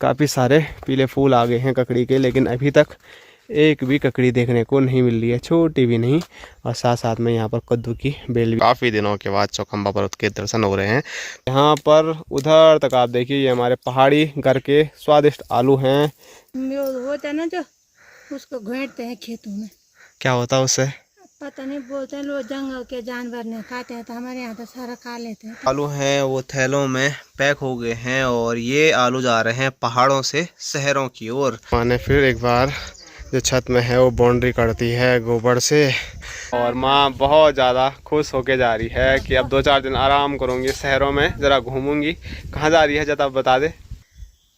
काफ़ी सारे पीले फूल आ गए हैं ककड़ी के, लेकिन अभी तक एक भी ककड़ी देखने को नहीं मिल रही है, छोटी भी नहीं। और साथ साथ में यहाँ पर कद्दू की बेल भी। काफ़ी दिनों के बाद चौखंबा पर्वत के दर्शन हो रहे हैं। यहाँ पर उधर तक आप देखिए, ये हमारे पहाड़ी घर के स्वादिष्ट आलू हैं। होता है ना जो उसको घेरते हैं खेतों में। क्या होता है उससे पता नहीं, बोलते हैं लोग जंगल के जानवर ने खाते हैं, तो हमारे यहाँ तो सारा खा लेते हैं। आलू हैं वो थैलों में पैक हो गए हैं और ये आलू जा रहे हैं पहाड़ों से शहरों की ओर। माँ फिर एक बार जो छत में है वो बाउंड्री करती है गोबर से, और माँ बहुत ज़्यादा खुश होके जा रही है कि अब 2-4 दिन आराम करूँगी, शहरों में ज़रा घूमूंगी। कहाँ जा रही है जरा बता दे।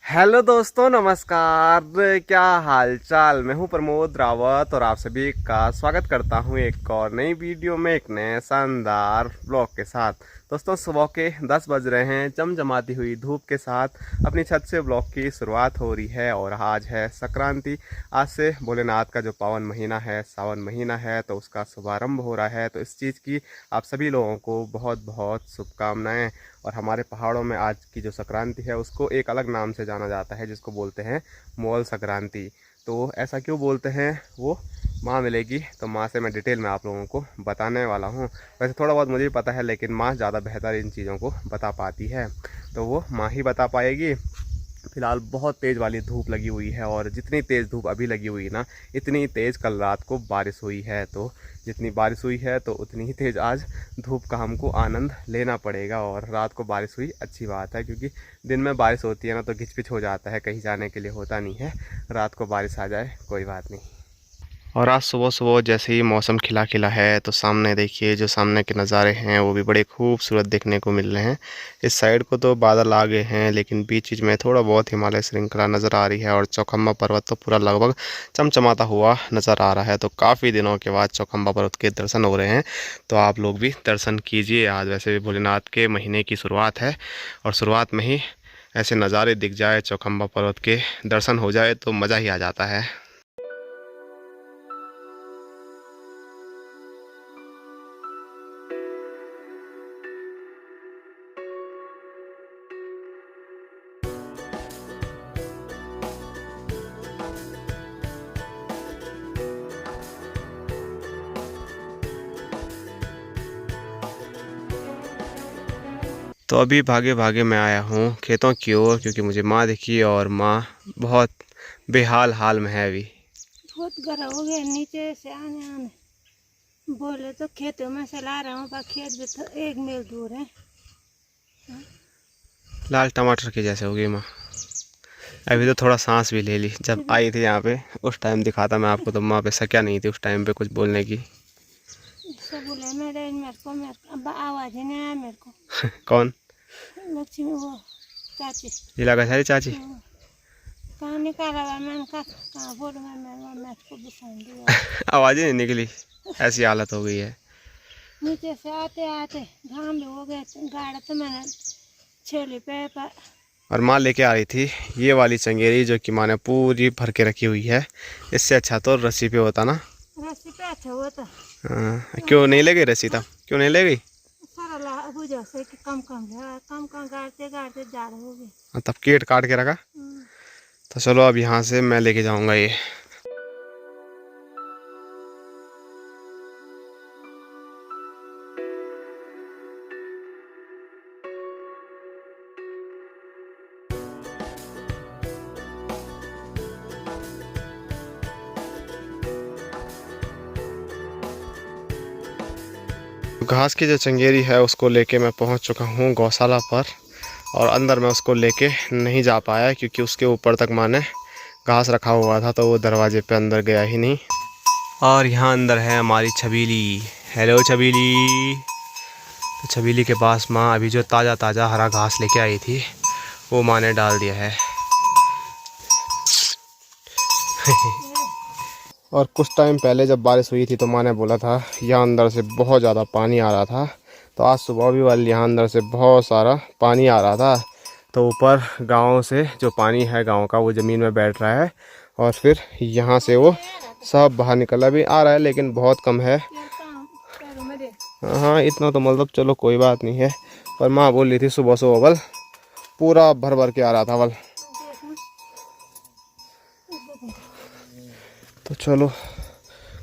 हेलो दोस्तों, नमस्कार, क्या हाल चाल। मैं हूं प्रमोद रावत और आप सभी का स्वागत करता हूं एक और नई वीडियो में, एक नए शानदार ब्लॉग के साथ। दोस्तों सुबह के 10 बज रहे हैं, जमजमाती हुई धूप के साथ अपनी छत से ब्लॉग की शुरुआत हो रही है। और आज है संक्रांति। आज से भोलेनाथ का जो पावन महीना है, सावन महीना है, तो उसका शुभारंभ हो रहा है। तो इस चीज़ की आप सभी लोगों को बहुत बहुत शुभकामनाएं। और हमारे पहाड़ों में आज की जो संक्रांति है उसको एक अलग नाम से जाना जाता है, जिसको बोलते हैं मोल संक्रांति। तो ऐसा क्यों बोलते हैं वो माँ मिलेगी तो माँ से मैं डिटेल में आप लोगों को बताने वाला हूँ। वैसे थोड़ा बहुत मुझे भी पता है, लेकिन माँ ज़्यादा बेहतर इन चीज़ों को बता पाती है, तो वो माँ ही बता पाएगी। फिलहाल बहुत तेज़ वाली धूप लगी हुई है, और जितनी तेज़ धूप अभी लगी हुई ना, इतनी तेज़ कल रात को बारिश हुई है। तो जितनी बारिश हुई है तो उतनी ही तेज़ आज धूप का हमको आनंद लेना पड़ेगा। और रात को बारिश हुई अच्छी बात है, क्योंकि दिन में बारिश होती है ना तो घिच-पिच हो जाता है, कहीं जाने के लिए होता नहीं है। रात को बारिश आ जाए कोई बात नहीं। और आज सुबह सुबह जैसे ही मौसम खिला खिला है, तो सामने देखिए जो सामने के नज़ारे हैं वो भी बड़े खूबसूरत देखने को मिल रहे हैं। इस साइड को तो बादल आ गए हैं, लेकिन बीच बीच में थोड़ा बहुत हिमालय श्रृंखला नज़र आ रही है। और चौखंबा पर्वत तो पूरा लगभग चमचमाता हुआ नज़र आ रहा है। तो काफ़ी दिनों के बाद चौखंबा पर्वत के दर्शन हो रहे हैं, तो आप लोग भी दर्शन कीजिए। आज वैसे भी भोलेनाथ के महीने की शुरुआत है, और शुरुआत में ही ऐसे नज़ारे दिख जाए, चौखंबा पर्वत के दर्शन हो जाए, तो मज़ा ही आ जाता है। तो अभी भागे भागे मैं आया हूँ खेतों की ओर, क्योंकि मुझे माँ दिखी और माँ बहुत बेहाल हाल में है अभी। बहुत गर्म हो गया नीचे से आने आने। बोले तो खेतों में से ला रहा हूँ, पर खेत भी तो 1 मील दूर है। लाल टमाटर के जैसे हो गई माँ। अभी तो थोड़ा सांस भी ले ली। जब आई थी यहाँ पे उस टाइम दिखाता मैं आपको, तो माँ पे शक्या नहीं थी उस टाइम पे कुछ बोलने की। सब बोले मेरे को आवाज़ ही नहीं आया मेरे को। कौन? लक्ष्मी, वो चाची। जिला का सारी चाची। कहाँ निकाला हुआ, मैंने कहाँ बोल मैं इसको बिछाऊँ दिया। आवाज़ ही नहीं निकली, ऐसी हालत हो गई है। नीचे से आते आते घाम भी हो गए, गाड़ा तो मैंने छेली पे पर। और माँ लेके आ रही थी ये वाली चंगेरी, जो कि माँ ने पूरी भर के रखी हुई है। इससे अच्छा तो रस्सी पे होता ना। रस्सी पे अच्छा होता। क्यों नहीं ले गई रस्सी तब? क्यों नहीं ले गई? सारा बुझा से कि कम गाड़ते गाड़ते जाड़ हो गई। तब कीट काट के रखा। तो चलो अब यहाँ से मैं लेके जाऊँगा ये। घास की जो चंगेरी है उसको लेके मैं पहुंच चुका हूं गौशाला पर, और अंदर मैं उसको लेके नहीं जा पाया, क्योंकि उसके ऊपर तक माँ ने घास रखा हुआ था, तो वो दरवाजे पे अंदर गया ही नहीं। और यहाँ अंदर है हमारी छबीली। हेलो छबीली। तो छबीली के पास माँ अभी जो ताज़ा ताज़ा हरा घास लेके आई थी वो माँ ने डाल दिया है। और कुछ टाइम पहले जब बारिश हुई थी तो माँ ने बोला था यहाँ अंदर से बहुत ज़्यादा पानी आ रहा था। तो आज सुबह भी वाली यहाँ अंदर से बहुत सारा पानी आ रहा था। तो ऊपर गांव से जो पानी है गांव का, वो ज़मीन में बैठ रहा है, और फिर यहाँ से वो सब बाहर निकला भी आ रहा है, लेकिन बहुत कम है। हाँ इतना तो मतलब चलो कोई बात नहीं है, पर माँ बोल रही थी सुबह सुबह बल पूरा भर भर के आ रहा था बल। तो चलो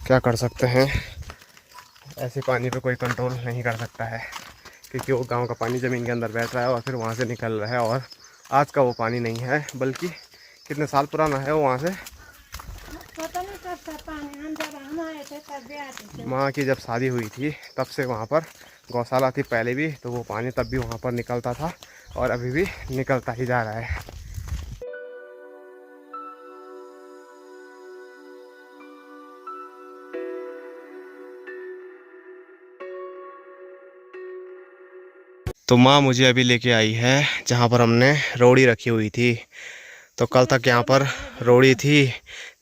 क्या कर सकते हैं, ऐसे पानी पे कोई कंट्रोल नहीं कर सकता है, क्योंकि वो गांव का पानी ज़मीन के अंदर बैठ रहा है और फिर वहाँ से निकल रहा है। और आज का वो पानी नहीं है, बल्कि कितने साल पुराना है वो वहाँ से। पता नहीं कब का पानी, हम जब हम आए थे तब भी आते थे। माँ की जब शादी हुई थी तब से वहाँ पर गौशाला थी पहले भी, तो वो पानी तब भी वहाँ पर निकलता था और अभी भी निकलता ही जा रहा है। तो माँ मुझे अभी लेके आई है जहाँ पर हमने रोड़ी रखी हुई थी। तो कल तक यहाँ पर रोड़ी थी,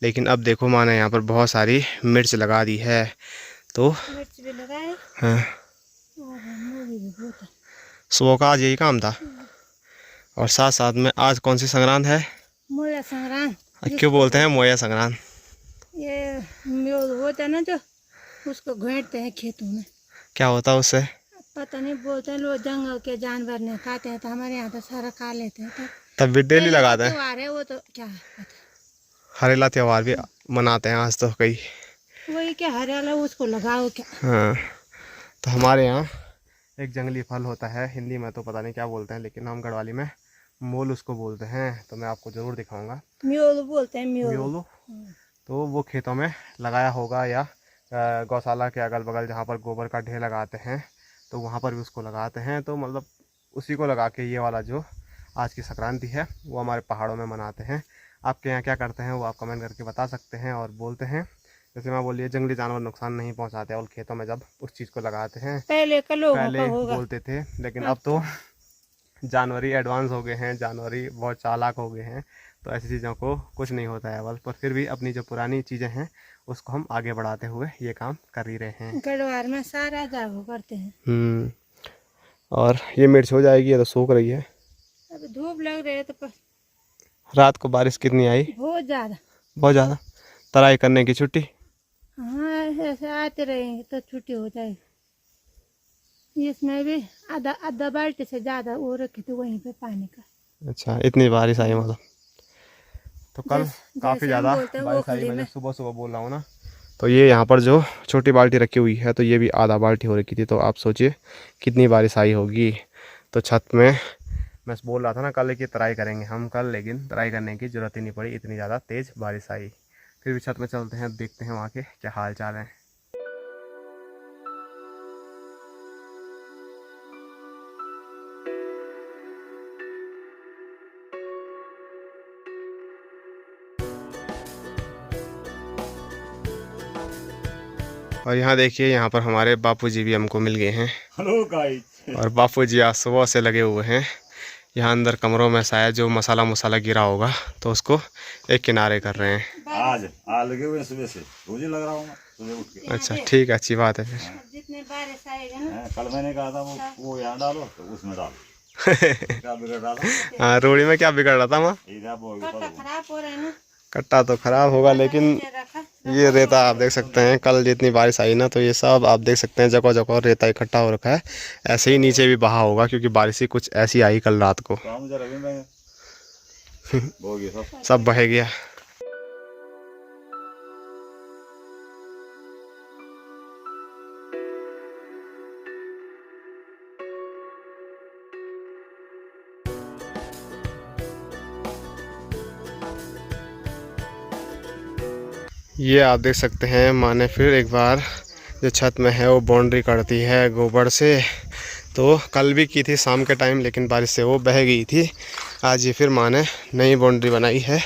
लेकिन अब देखो माँ ने यहाँ पर बहुत सारी मिर्च लगा दी है। तो मिर्च भी लगाए हाँ, और मूली भी बहुत है। सुबह का आज यही काम था। और साथ साथ में आज कौन सी संक्रांत है? मोया संक्रांत। क्यों बोलते हैं मोया संक्रांत? ये म्योल होता है ना जो, उसको घेंटते हैं खेतों में। क्या होता है उससे? पता नहीं, बोलते हैं लोग जंगल के जानवर ने खाते हैं, तो हमारे यहाँ तो सारा खा लेते हैं। तो तब भी डेली लगाते हैं। त्योहार है वो, तो क्या है पता। हरेला त्यौहार भी मनाते हैं आज तो कई। वही क्या हरियाला उसको लगाओ क्या। हाँ, तो हमारे यहाँ एक जंगली फल होता है, हिंदी में तो पता नहीं क्या बोलते हैं, लेकिन हम गढ़वाली में मोल उसको बोलते हैं। तो मैं आपको ज़रूर दिखाऊंगा। म्योल बोलते हैं, म्योलो। तो वो खेतों में लगाया होगा या गौशाला के अगल बगल जहाँ पर गोबर का ढेर लगाते हैं, तो वहाँ पर भी उसको लगाते हैं। तो मतलब उसी को लगा के ये वाला जो आज की संक्रांति है वो हमारे पहाड़ों में मनाते हैं। आपके यहाँ क्या करते हैं वो आप कमेंट करके बता सकते हैं और बोलते हैं। जैसे मैं बोलिए, जंगली जानवर नुकसान नहीं पहुँचाते और खेतों में जब उस चीज़ को लगाते हैं। पहले का लोगों पहले का होगा। बोलते थे, लेकिन अब तो जानवर ही एडवांस हो गए हैं, जानवर ही बहुत चालाक हो गए हैं। तो ऐसी चीज़ों को कुछ नहीं होता है अवल, पर फिर भी अपनी जो पुरानी चीज़ें हैं उसको हम आगे बढ़ाते हुए ये काम कर ही रहे हैं। गढ़वाल में सारा जागो करते हैं। और ये मिर्च हो जाएगी, ये तो सूख रही है। अब धूप लग रही है तो रात को बारिश कितनी आई? बहुत ज़्यादा। बहुत ज़्यादा। तराई करने की छुट्टी? हाँ, ऐसे आते रहेंगे तो छुट्टी हो जाएगी। इसमें भी आधा बाल्टी से ज़्यादा वो रखे थे वहीं पे पानी का। अच्छा, इतनी बारिश आई मतलब। तो कल काफ़ी ज़्यादा बोलते हैं बारिश आई। ओखली मैं में। सुबह सुबह बोल रहा हूँ ना, तो ये यहाँ पर जो छोटी बाल्टी रखी हुई है, तो ये भी आधा बाल्टी हो रखी थी। तो आप सोचिए कितनी बारिश आई होगी। तो छत में मैं बोल रहा था ना कल की तराई करेंगे हम कल, लेकिन तराई करने की ज़रूरत ही नहीं पड़ी, इतनी ज़्यादा तेज़ बारिश आई। फिर भी छत में चलते हैं, देखते हैं वहाँ के क्या हाल चाल हैं। और यहाँ देखिए, यहाँ पर हमारे बापूजी भी हमको मिल गए हैं। Hello guys. और बापूजी आज सुबह से लगे हुए हैं यहाँ अंदर कमरों में, शायद जो मसाला गिरा होगा तो उसको एक किनारे कर रहे हैं। आज लगे हुए हैं सुबह से, रोज ही लग रहा हूँ सुबह उठ के। अच्छा ठीक है, अच्छी बात है फिर। जितने बारिश आएगा ना, कल मैंने कहा था वो यहाँ डालो तो उसमें डालो। क्या बिगड़ रहा था? हाँ, रोड़ी में क्या बिगड़ रहा था माँ? कट्टा खराब हो रहा है ना। कट्टा तो खराब होगा, लेकिन ये रेता आप देख सकते हैं, कल जितनी बारिश आई ना, तो ये सब आप देख सकते हैं जगह जगह रेता इकट्ठा हो रखा है। ऐसे ही नीचे भी बहा होगा, क्योंकि बारिश ही कुछ ऐसी आई कल रात को। सब बह गया। ये आप देख सकते हैं, माँ ने फिर एक बार जो छत में है वो बाउंड्री करती है गोबर से। तो कल भी की थी शाम के टाइम, लेकिन बारिश से वो बह गई थी। आज ये फिर माँ ने नई बाउंड्री बनाई है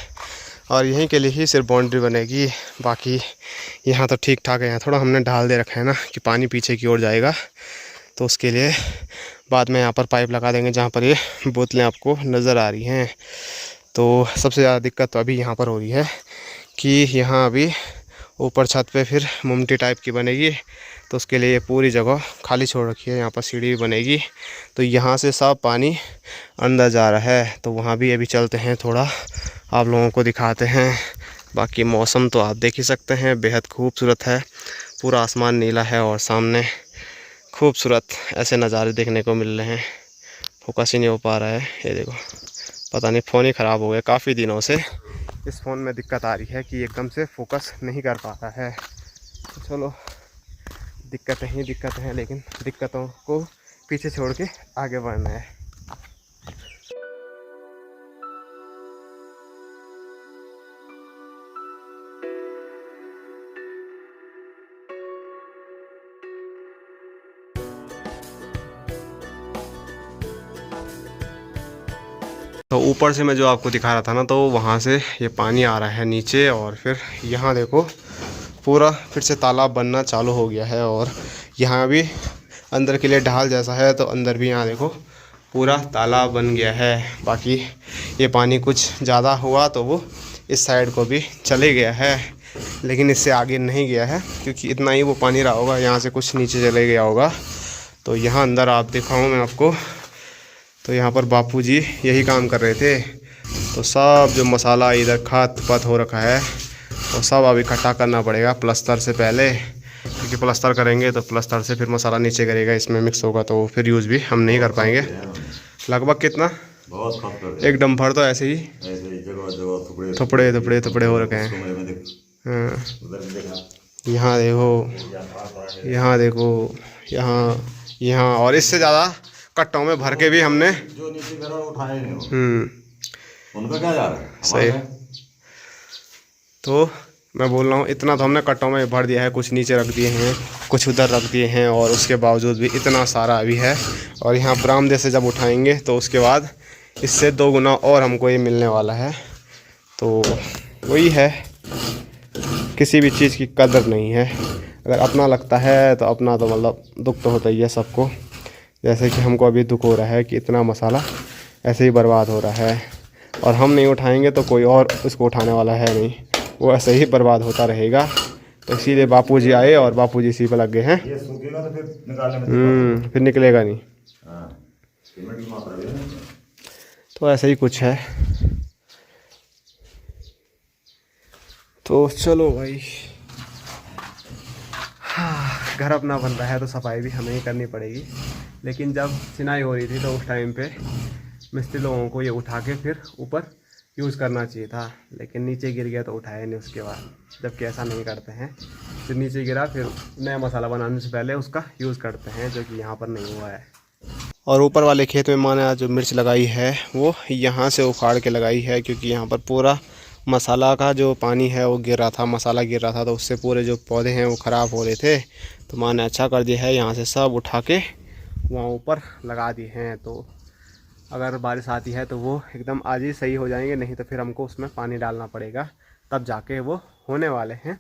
और यहीं के लिए ही सिर्फ बाउंड्री बनेगी। बाकी यहाँ तो ठीक ठाक है। यहाँ थोड़ा हमने ढाल दे रखा है ना कि पानी पीछे की ओर जाएगा, तो उसके लिए बाद में यहाँ पर पाइप लगा देंगे जहाँ पर ये बोतलें आपको नज़र आ रही हैं। तो सबसे ज़्यादा दिक्कत तो अभी यहाँ पर हो रही है कि यहाँ अभी ऊपर छत पे फिर मुमटी टाइप की बनेगी, तो उसके लिए पूरी जगह खाली छोड़ रखी है। यहाँ पर सीढ़ी भी बनेगी, तो यहाँ से सब पानी अंदर जा रहा है। तो वहाँ भी अभी चलते हैं, थोड़ा आप लोगों को दिखाते हैं। बाकी मौसम तो आप देख ही सकते हैं, बेहद खूबसूरत है। पूरा आसमान नीला है और सामने खूबसूरत ऐसे नज़ारे देखने को मिल रहे हैं। फोकस ही नहीं हो पा रहा है, ये देखो, पता नहीं फ़ोन ही ख़राब हो गया काफ़ी दिनों से। इस फ़ोन में दिक्कत आ रही है कि एकदम से फोकस नहीं कर पा रहा है। तो चलो दिक्कतें ही दिक्कतें हैं, लेकिन दिक्कतों को पीछे छोड़ के आगे बढ़ना है। तो ऊपर से मैं जो आपको दिखा रहा था ना, तो वहाँ से ये पानी आ रहा है नीचे, और फिर यहाँ देखो पूरा फिर से तालाब बनना चालू हो गया है। और यहाँ भी अंदर के लिए ढाल जैसा है, तो अंदर भी यहाँ देखो पूरा तालाब बन गया है। बाकी ये पानी कुछ ज़्यादा हुआ तो वो इस साइड को भी चले गया है, लेकिन इससे आगे नहीं गया है क्योंकि इतना ही वो पानी रहा होगा, यहाँ से कुछ नीचे चले गया होगा। तो यहाँ अंदर आप दिखाऊँ मैं आपको, तो यहाँ पर बापूजी यही काम कर रहे थे। तो सब जो मसाला इधर खात पत हो रखा है, तो सब अब इकट्ठा करना पड़ेगा प्लस्तर से पहले, क्योंकि प्लस्तर करेंगे तो प्लस्तर से फिर मसाला नीचे करेगा, इसमें मिक्स होगा, तो फिर यूज़ भी हम नहीं कर पाएंगे। लगभग कितना, बहुत एक डम्फर तो ऐसे ही थोपड़े थोपड़े थोपड़े हो रखे हैं। हाँ, यहाँ देखो, यहाँ देखो, यहाँ और इससे ज़्यादा कट्टों में भर के भी हमने जो नीचे करा उठाए नहीं, उनका क्या जा रहा है। सही। तो मैं बोल रहा हूँ इतना तो हमने कट्टों में भर दिया है, कुछ नीचे रख दिए हैं, कुछ उधर रख दिए हैं, और उसके बावजूद भी इतना सारा अभी है। और यहाँ बरामदे से जब उठाएंगे तो उसके बाद इससे 2 गुना और हमको ये मिलने वाला है। तो वही है, किसी भी चीज़ की कदर नहीं है। अगर अपना लगता है तो अपना तो मतलब दुख तो होता ही है सबको। जैसे कि हमको अभी दुख हो रहा है कि इतना मसाला ऐसे ही बर्बाद हो रहा है, और हम नहीं उठाएंगे तो कोई और इसको उठाने वाला है नहीं, वो ऐसे ही बर्बाद होता रहेगा। तो इसीलिए बापूजी आए और बापूजी इसी पर लग गए हैं। ये सूखेगा तो फिर निकालने में फिर निकलेगा नहीं। सीमेंट की मात्रा है। तो ऐसे ही कुछ है। तो चलो भाई, हाँ, घर अपना बन रहा है तो सफाई भी हमें ही करनी पड़ेगी। लेकिन जब सिनाई हो रही थी तो उस टाइम पे मिस्त्री लोगों को ये उठा के फिर ऊपर यूज़ करना चाहिए था, लेकिन नीचे गिर गया तो उठाया नहीं उसके बाद, जबकि ऐसा नहीं करते हैं। फिर नीचे गिरा फिर नया मसाला बनाने से पहले उसका यूज़ करते हैं, जो कि यहाँ पर नहीं हुआ है। और ऊपर वाले खेत में मैंने जो मिर्च लगाई है वो यहाँ से उखाड़ के लगाई है, क्योंकि यहाँ पर पूरा मसाला का जो पानी है वो गिर रहा था, मसाला गिर रहा था, तो उससे पूरे जो पौधे हैं वो ख़राब हो रहे थे। तो मैंने अच्छा कर दिया है, यहाँ से सब उठा के वहाँ ऊपर लगा दिए हैं। तो अगर बारिश आती है तो वो एकदम आज ही सही हो जाएंगे, नहीं तो फिर हमको उसमें पानी डालना पड़ेगा, तब जाके वो होने वाले हैं।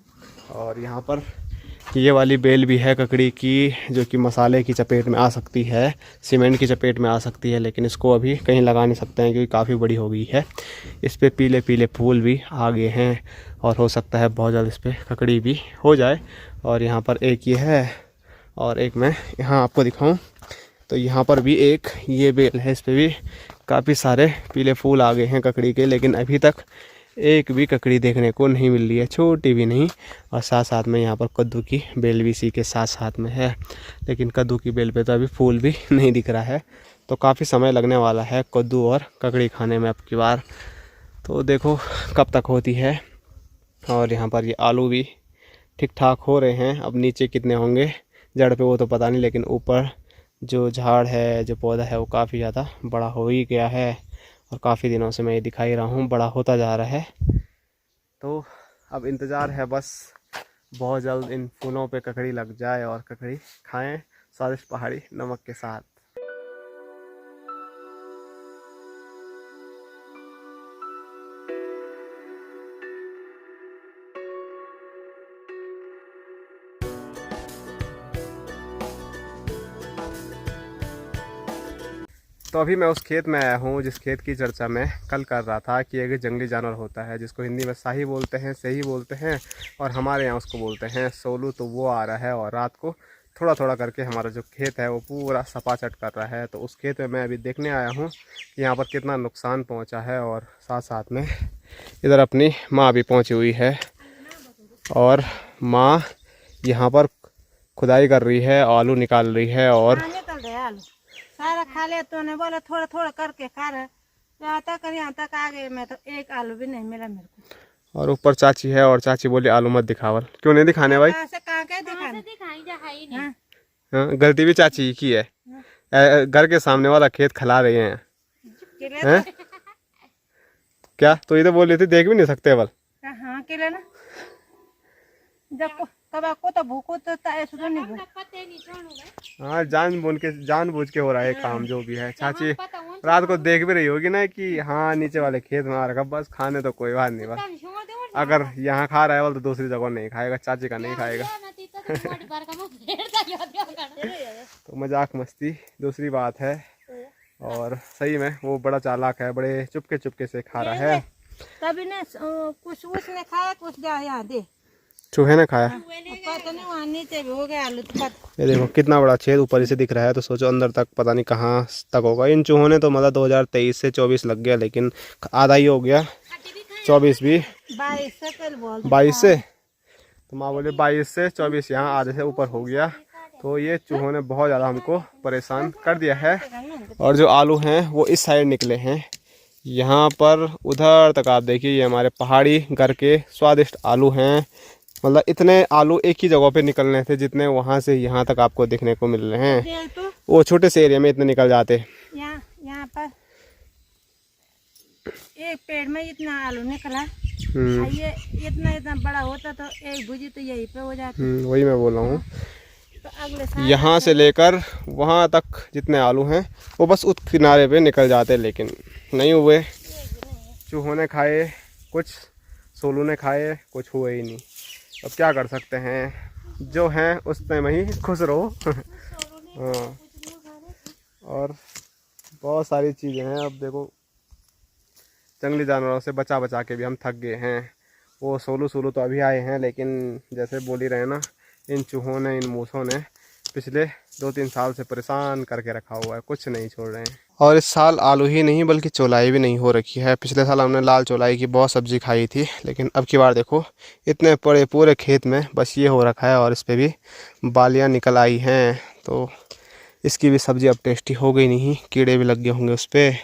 और यहाँ पर ये वाली बेल भी है ककड़ी की, जो कि मसाले की चपेट में आ सकती है, सीमेंट की चपेट में आ सकती है, लेकिन इसको अभी कहीं लगा नहीं सकते हैं क्योंकि काफ़ी बड़ी हो गई है। इस पर पीले पीले फूल भी आ गए हैं, और हो सकता है बहुत जल्द इस पर ककड़ी भी हो जाए। और यहाँ पर एक ये है, और एक मैं यहाँ आपको दिखाऊं तो यहाँ पर भी एक ये बेल है, इस पर भी काफ़ी सारे पीले फूल आ गए हैं ककड़ी के, लेकिन अभी तक एक भी ककड़ी देखने को नहीं मिल रही है, छोटी भी नहीं। और साथ साथ में यहाँ पर कद्दू की बेल भी इसी के साथ साथ में है, लेकिन कद्दू की बेल पे तो अभी फूल भी नहीं दिख रहा है। तो काफ़ी समय लगने वाला है कद्दू और ककड़ी खाने में अब की बार, तो देखो कब तक होती है। और यहाँ पर ये आलू भी ठीक ठाक हो रहे हैं। अब नीचे कितने होंगे जड़ पे वो तो पता नहीं, लेकिन ऊपर जो झाड़ है, जो पौधा है, वो काफ़ी ज़्यादा बड़ा हो ही गया है, और काफ़ी दिनों से मैं ये दिखा ही रहा हूँ, बड़ा होता जा रहा है। तो अब इंतज़ार है बस बहुत जल्द इन फूलों पे ककड़ी लग जाए और ककड़ी खाएं स्वादिष्ट पहाड़ी नमक के साथ। तो अभी मैं उस खेत में आया हूँ जिस खेत की चर्चा मैं कल कर रहा था कि एक जंगली जानवर होता है जिसको हिंदी में शाही बोलते हैं, सही बोलते हैं, और हमारे यहाँ उसको बोलते हैं सोलू। तो वो आ रहा है और रात को थोड़ा थोड़ा करके हमारा जो खेत है वो पूरा सपाचट कर रहा है। तो उस खेत में मैं अभी देखने आया हूँ कि यहाँ पर कितना नुकसान पहुँचा है, और साथ साथ में इधर अपनी माँ भी पहुँची हुई है, और माँ यहाँ पर खुदाई कर रही है, आलू निकाल रही है। और सारा खा ले तो ने बोले थोड़ा थोड़ा करके खा रहे, यहाँ तक यहाँ तक आ गए, मैं तो एक आलू भी नहीं मिला मेरे को। और ऊपर चाची है और चाची बोली आलू मत दिखावल। क्यों नहीं दिखाने भाई? कहाँ क्या दिखाई? हाँ, गलती भी चाची की है। घर के सामने वाला खेत खिला रहे हैं। हैं? क्या तो ये तो बोल रही थी देख भी नहीं सकते बल। हाँ के ना जब कब आपको तो भूखो तो ऐसा तो नहीं। हाँ जानबूझ के हो रहा है काम जो भी है। चाची रात को देख भी रही होगी ना कि हाँ नीचे वाले खेत में आ रखा, बस खाने तो कोई बात नहीं। बस अगर यहाँ खा रहा है बोल तो दूसरी जगह नहीं खाएगा, चाची का नहीं खाएगा। तो मजाक मस्ती दूसरी बात है। और सही में वो बड़ा चालाक है, बड़े चुपके से खा रहा है। तभी ने कुछ उसने खाया, कुछ यहाँ दे चूहे ने खाया। पता नहीं वहाँ नीचे भी हो गया आलू तो ये देखो कितना बड़ा छेद ऊपर से दिख रहा है, तो सोचो अंदर तक पता नहीं कहाँ तक होगा। इन चूहों ने तो मतलब 2023 से 24 लग गया, लेकिन आधा ही हो गया। 24 भी 22 से तो माँ बोले 22 से 24 यहाँ आधे से ऊपर हो गया। तो ये चूहों ने बहुत ज़्यादा हमको परेशान कर दिया है। और जो आलू हैं वो इस साइड निकले हैं, यहाँ पर उधर तक आप देखिए। ये हमारे पहाड़ी घर के स्वादिष्ट आलू हैं। मतलब इतने आलू एक ही जगह पे निकलने थे जितने वहाँ से यहाँ तक आपको देखने को मिल रहे हैं। वो छोटे से एरिया में इतने निकल जाते। यहाँ पर एक पेड़ में इतना आलू निकला, ये इतना बड़ा होता तो एक भुजी तो यहीं पे हो जाती। वही मैं बोल रहा हूँ। तो अगले साल यहाँ से लेकर वहाँ तक जितने आलू हैं वो बस उस किनारे पे निकल जाते, लेकिन नहीं हुए। चूहों ने खाए कुछ, सोलू ने खाए कुछ, हुए ही नहीं। अब क्या कर सकते हैं, जो हैं उसमें ही खुश रहो। हाँ, और बहुत सारी चीज़ें हैं। अब देखो जंगली जानवरों से बचा के भी हम थक गए हैं। वो सोलू तो अभी आए हैं, लेकिन जैसे बोल ही रहे ना, इन चूहों ने, इन मूसों ने पिछले 2-3 साल से परेशान करके रखा हुआ है, कुछ नहीं छोड़ रहे हैं। और इस साल आलू ही नहीं बल्कि चौलाई भी नहीं हो रखी है। पिछले साल हमने लाल चौलाई की बहुत सब्ज़ी खाई थी, लेकिन अब की बार देखो इतने बड़े पूरे खेत में बस ये हो रखा है और इस पर भी बालियाँ निकल आई हैं। तो इसकी भी सब्ज़ी अब टेस्टी हो गई नहीं, कीड़े भी लग गए होंगे उस पर।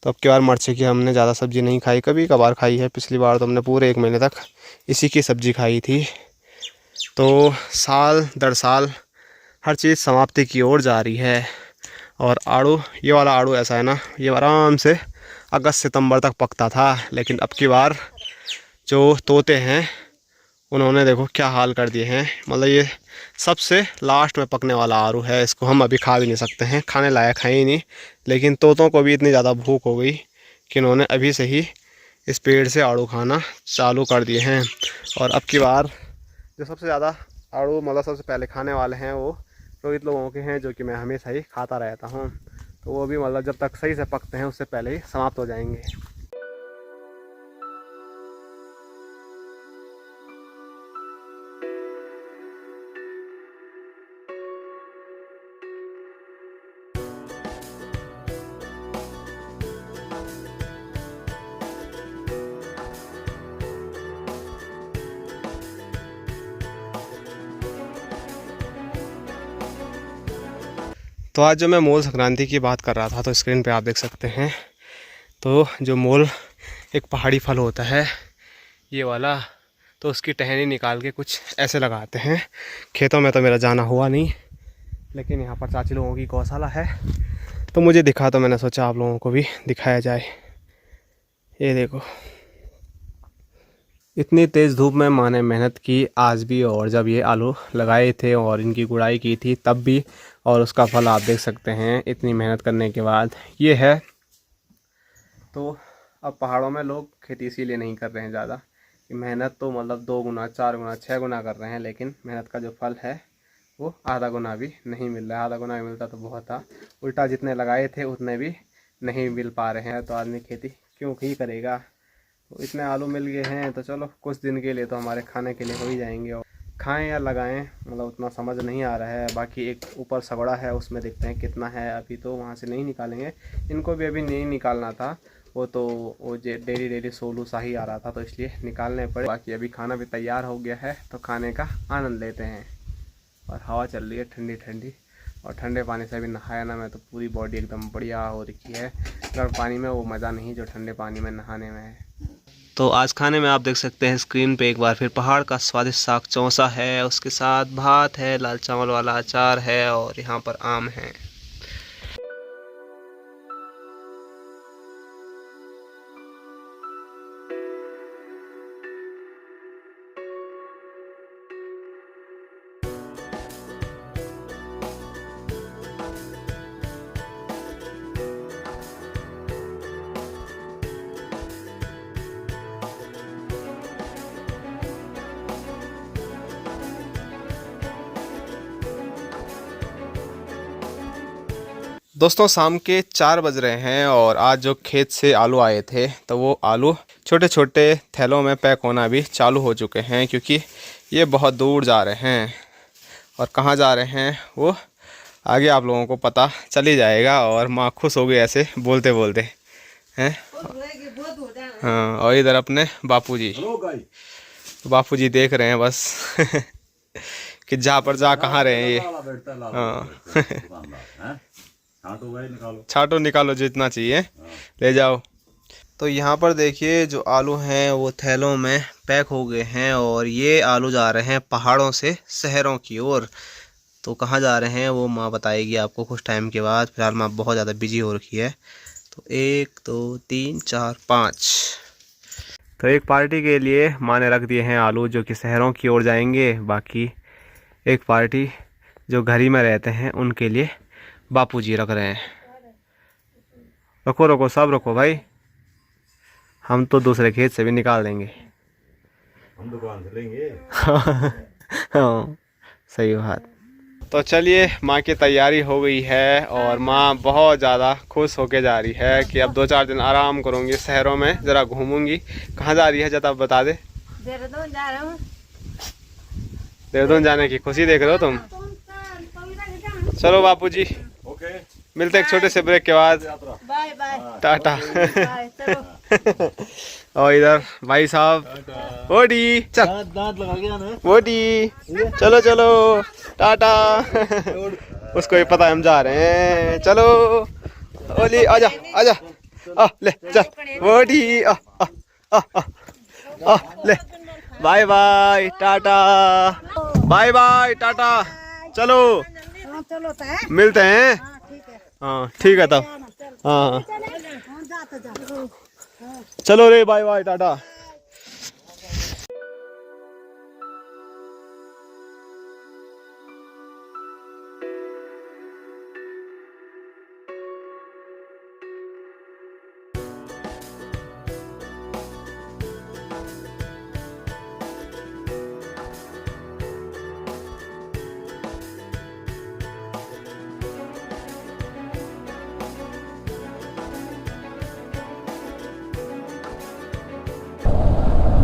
तो अब की बार मिर्ची की हमने ज़्यादा सब्ज़ी नहीं खाई, कभी कभार खाई है। पिछली बार तो हमने पूरे 1 महीने तक इसी की सब्ज़ी खाई थी। तो साल दर साल हर चीज़ समाप्ति की ओर जा रही है। और आड़ू, ये वाला आड़ू ऐसा है ना, ये आराम से अगस्त सितंबर तक पकता था, लेकिन अब की बार जो तोते हैं उन्होंने देखो क्या हाल कर दिए हैं। मतलब ये सबसे लास्ट में पकने वाला आड़ू है, इसको हम अभी खा भी नहीं सकते हैं, खाने लायक है ही नहीं। लेकिन तोतों को भी इतनी ज़्यादा भूख हो गई कि उन्होंने अभी से ही इस पेड़ से आड़ू खाना चालू कर दिए हैं। और अब की बार जो सबसे ज़्यादा आड़ू मतलब सबसे पहले खाने वाले हैं वो रोहित लोगों के हैं, जो कि मैं हमेशा ही खाता रहता हूँ। तो वो भी मतलब जब तक सही से पकते हैं उससे पहले ही समाप्त हो जाएंगे। तो आज जो मैं मोल संक्रांति की बात कर रहा था, तो स्क्रीन पे आप देख सकते हैं। तो जो मोल एक पहाड़ी फल होता है ये वाला, तो उसकी टहनी निकाल के कुछ ऐसे लगाते हैं। खेतों में तो मेरा जाना हुआ नहीं, लेकिन यहाँ पर चाची लोगों की गौशाला है तो मुझे दिखा, तो मैंने सोचा आप लोगों को भी दिखाया जाए। ये देखो इतनी तेज़ धूप में माँ ने मेहनत की आज भी, और जब ये आलू लगाए थे और इनकी गुड़ाई की थी तब भी, और उसका फल आप देख सकते हैं इतनी मेहनत करने के बाद ये है। तो अब पहाड़ों में लोग खेती इसीलिए नहीं कर रहे हैं ज़्यादा कि मेहनत तो मतलब 2 गुना 4 गुना 6 गुना कर रहे हैं, लेकिन मेहनत का जो फल है वो आधा गुना भी नहीं मिल रहा है। आधा गुना भी मिलता तो बहुत था, उल्टा जितने लगाए थे उतने भी नहीं मिल पा रहे हैं। तो आदमी खेती क्यों ही करेगा। तो इतने आलू मिल गए हैं तो चलो कुछ दिन के लिए तो हमारे खाने के लिए हो ही जाएंगे। और खाएं या लगाएं मतलब उतना समझ नहीं आ रहा है। बाकी एक ऊपर सगड़ा है उसमें देखते हैं कितना है, अभी तो वहाँ से नहीं निकालेंगे, इनको भी अभी नहीं निकालना था। वो तो वो डेली सोलू सा ही आ रहा था तो इसलिए निकालने पड़े। बाकी अभी खाना भी तैयार हो गया है तो खाने का आनंद लेते हैं। और हवा चल रही है ठंडी ठंडी, और ठंडे पानी से अभी नहाया ना मैं, तो पूरी बॉडी एकदम बढ़िया हो रखी है। गर्म पानी में वो मज़ा नहीं जो ठंडे पानी में नहाने में है। तो आज खाने में आप देख सकते हैं स्क्रीन पे एक बार फिर पहाड़ का स्वादिष्ट साग चौंसा है, उसके साथ भात है, लाल चावल वाला अचार है और यहाँ पर आम है। दोस्तों शाम के 4 बज रहे हैं और आज जो खेत से आलू आए थे तो वो आलू छोटे छोटे थैलों में पैक होना भी चालू हो चुके हैं, क्योंकि ये बहुत दूर जा रहे हैं। और कहाँ जा रहे हैं वो आगे आप लोगों को पता चल ही जाएगा। और माँ खुश हो गई ऐसे बोलते बोलते हैं। हाँ, और इधर अपने बापूजी देख रहे हैं बस कि जा पर जा कहाँ रहे हैं ये। हाँ छाटो निकालो जितना चाहिए ले जाओ। तो यहाँ पर देखिए जो आलू हैं वो थैलों में पैक हो गए हैं और ये आलू जा रहे हैं पहाड़ों से शहरों की ओर। तो कहाँ जा रहे हैं वो माँ बताएगी आपको कुछ टाइम के बाद। फिलहाल माँ बहुत ज़्यादा बिजी हो रखी है। तो 1 2 3 4 5 तो एक पार्टी के लिए माँ ने रख दिए हैं आलू जो कि शहरों की ओर जाएंगे। बाकी एक पार्टी जो घर ही में रहते हैं उनके लिए बापूजी रख रहे हैं। रखो रखो सब रखो भाई, हम तो दूसरे खेत से भी निकाल देंगे। हम दुकान से लेंगे। हाँ सही बात। तो चलिए माँ की तैयारी हो गई है और माँ बहुत ज़्यादा खुश होके जा रही है कि अब 2-4 दिन आराम करूँगी, शहरों में ज़रा घूमूंगी। कहाँ जा रही है जरा बता दे। देहरादून जा रहा हूँ। देहरादून जाने की खुशी देख रहे हो तुम। चलो बापूजी मिलते हैं एक छोटे से ब्रेक के बाद। Bye bye tata. बाय चलो। और इधर भाई साहब ओडी चल दांत लगा गया ना। ओडी चलो चलो टाटा। उसको ये पता है हम जा रहे हैं। चलो ओली आजा आजा आ ले चल ओडी आ आ आ आ ले bye bye tata bye bye tata. चलो चलो मिलते हैं। हाँ ठीक है तब। हाँ चलो रे बाय बाय टाटा।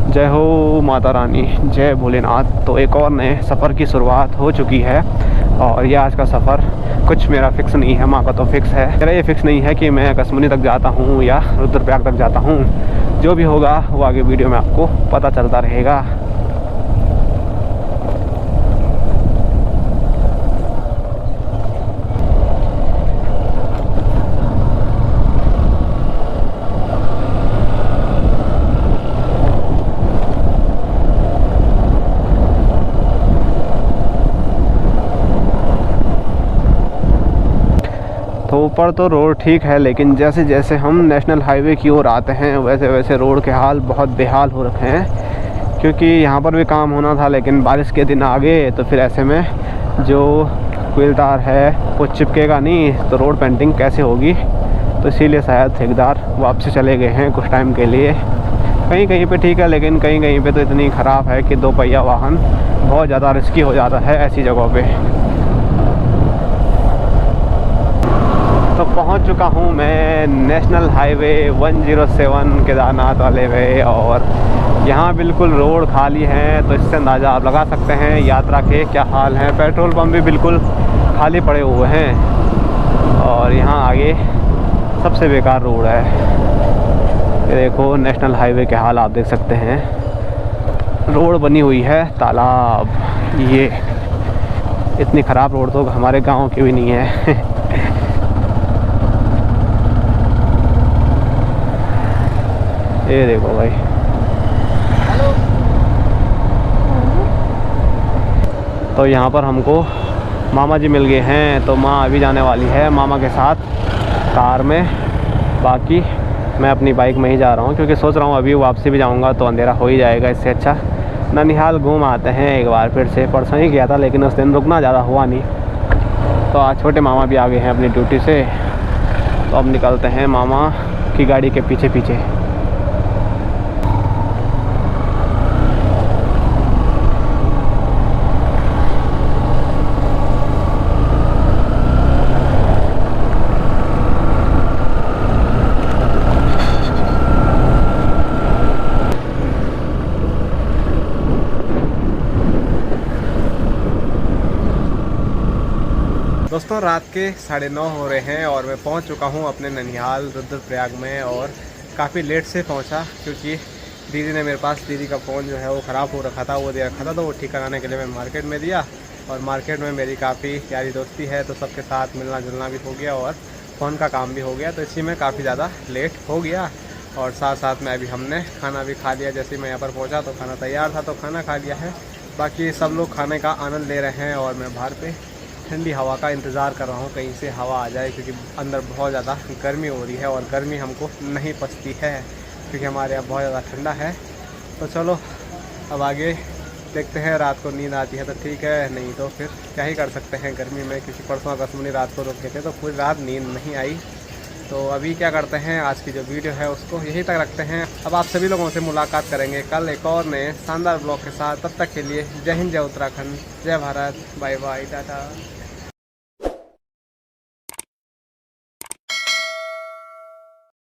जय हो माता रानी, जय भोलेनाथ। तो एक और नए सफ़र की शुरुआत हो चुकी है और ये आज का सफ़र कुछ मेरा फिक्स नहीं है, माँ का तो फिक्स है। मेरा ये फिक्स नहीं है कि मैं कसमुनी तक जाता हूँ या रुद्रप्रयाग तक जाता हूँ। जो भी होगा वो आगे वीडियो में आपको पता चलता रहेगा। तो ऊपर तो रोड ठीक है, लेकिन जैसे जैसे हम नेशनल हाईवे की ओर आते हैं वैसे वैसे रोड के हाल बहुत बेहाल हो रखे हैं। क्योंकि यहाँ पर भी काम होना था लेकिन बारिश के दिन आ गए, तो फिर ऐसे में जो क्विलदार है वो चिपकेगा नहीं, तो रोड पेंटिंग कैसे होगी। तो इसीलिए शायद ठेकेदार वापसी चले गए हैं कुछ टाइम के लिए। कहीं कहीं पे ठीक है, लेकिन कहीं कहीं पे तो इतनी ख़राब है कि 2 पहिया वाहन बहुत ज़्यादा रिस्की हो जाता है ऐसी जगहों पे। तो पहुंच चुका हूं मैं नेशनल हाईवे 107 केदारनाथ वाले वे, और यहाँ बिल्कुल रोड खाली है। तो इससे अंदाज़ा आप लगा सकते हैं यात्रा के क्या हाल हैं। पेट्रोल पंप भी बिल्कुल खाली पड़े हुए हैं और यहाँ आगे सबसे बेकार रोड है। ये देखो नेशनल हाईवे के हाल आप देख सकते हैं। रोड बनी हुई है तालाब, ये इतनी ख़राब रोड तो हमारे गांव की भी नहीं है। ये देखो भाई, तो यहाँ पर हमको मामा जी मिल गए हैं। तो माँ अभी जाने वाली है मामा के साथ कार में, बाकी मैं अपनी बाइक में ही जा रहा हूँ क्योंकि सोच रहा हूँ अभी वापसी भी जाऊँगा तो अंधेरा हो ही जाएगा। इससे अच्छा ननिहाल घूम आते हैं एक बार फिर से। परसों ही गया था लेकिन उस दिन रुकना ज़्यादा हुआ नहीं। तो आज छोटे मामा भी आ गए हैं अपनी ड्यूटी से, तो अब निकलते हैं मामा की गाड़ी के पीछे पीछे। दोस्तों रात के 9:30 हो रहे हैं और मैं पहुंच चुका हूं अपने ननिहाल रुद्रप्रयाग में, और काफ़ी लेट से पहुंचा क्योंकि दीदी ने मेरे पास, दीदी का फ़ोन जो है वो ख़राब हो रखा था, वो दे रखा था, तो वो ठीक कराने के लिए मैं मार्केट में दिया। और मार्केट में मेरी काफ़ी यारी दोस्ती है तो सबके साथ मिलना जुलना भी हो गया और फ़ोन का काम भी हो गया, तो इसी में काफ़ी ज़्यादा लेट हो गया। और साथ साथ में अभी हमने खाना भी खा लिया। जैसे मैं यहाँ पर पहुँचा तो खाना तैयार था तो खाना खा लिया है। बाकी सब लोग खाने का आनंद ले रहे हैं और मैं बाहर पे ठंडी हवा का इंतज़ार कर रहा हूँ, कहीं से हवा आ जाए क्योंकि अंदर बहुत ज़्यादा गर्मी हो रही है और गर्मी हमको नहीं पचती है क्योंकि हमारे यहाँ बहुत ज़्यादा ठंडा है। तो चलो अब आगे देखते हैं, रात को नींद आती है तो ठीक है, नहीं तो फिर क्या ही कर सकते हैं गर्मी में, क्योंकि परसों अगस्तमनी रात को रुक गए थे तो पूरी रात नींद नहीं आई। तो अभी क्या करते हैं, आज की जो वीडियो है उसको यहीं तक रखते हैं। अब आप सभी लोगों से मुलाकात करेंगे कल एक और नए शानदार ब्लॉग के साथ। तब तक के लिए जय हिंद, जय उत्तराखंड, जय भारत, बाय बाय, टाटा।